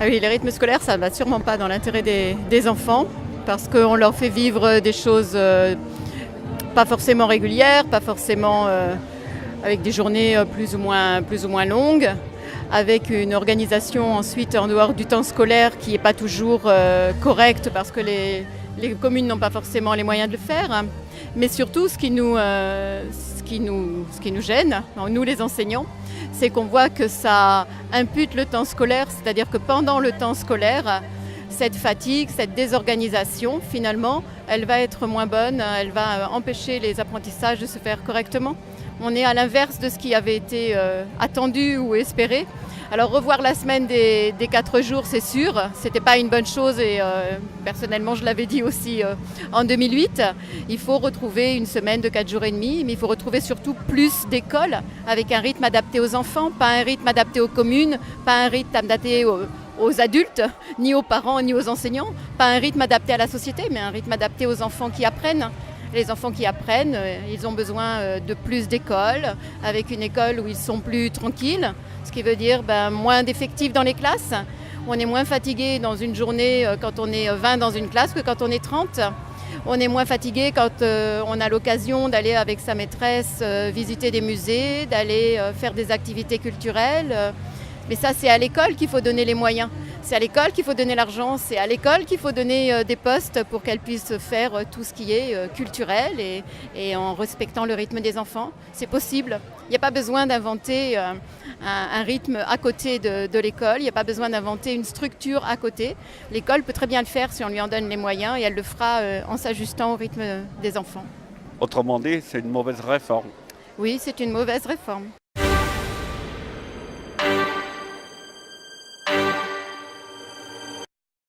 Ah oui, les rythmes scolaires, ça ne va sûrement pas dans l'intérêt des enfants parce qu'on leur fait vivre des choses pas forcément régulières, pas forcément avec des journées plus ou moins longues, avec une organisation ensuite en dehors du temps scolaire qui n'est pas toujours correcte parce que les communes n'ont pas forcément les moyens de le faire. Mais surtout, ce qui nous gêne, nous les enseignants, c'est qu'on voit que ça impute le temps scolaire, c'est-à-dire que pendant le temps scolaire, cette fatigue, cette désorganisation, finalement, elle va être moins bonne, elle va empêcher les apprentissages de se faire correctement. On est à l'inverse de ce qui avait été attendu ou espéré. Alors revoir la semaine des 4 jours, c'est sûr, c'était pas une bonne chose et personnellement je l'avais dit aussi en 2008. Il faut retrouver une semaine de 4 jours et demi, mais il faut retrouver surtout plus d'écoles avec un rythme adapté aux enfants, pas un rythme adapté aux communes, pas un rythme adapté aux adultes, ni aux parents, ni aux enseignants, pas un rythme adapté à la société, mais un rythme adapté aux enfants qui apprennent. Les enfants qui apprennent, ils ont besoin de plus d'écoles, avec une école où ils sont plus tranquilles, ce qui veut dire moins d'effectifs dans les classes. On est moins fatigué dans une journée quand on est 20 dans une classe que quand on est 30. On est moins fatigué quand on a l'occasion d'aller avec sa maîtresse visiter des musées, d'aller faire des activités culturelles. Mais ça, c'est à l'école qu'il faut donner les moyens. C'est à l'école qu'il faut donner l'argent, c'est à l'école qu'il faut donner des postes pour qu'elle puisse faire tout ce qui est culturel et en respectant le rythme des enfants. C'est possible. Il n'y a pas besoin d'inventer un rythme à côté de l'école, il n'y a pas besoin d'inventer une structure à côté. L'école peut très bien le faire si on lui en donne les moyens et elle le fera en s'ajustant au rythme des enfants. Autrement dit, c'est une mauvaise réforme. Oui, c'est une mauvaise réforme.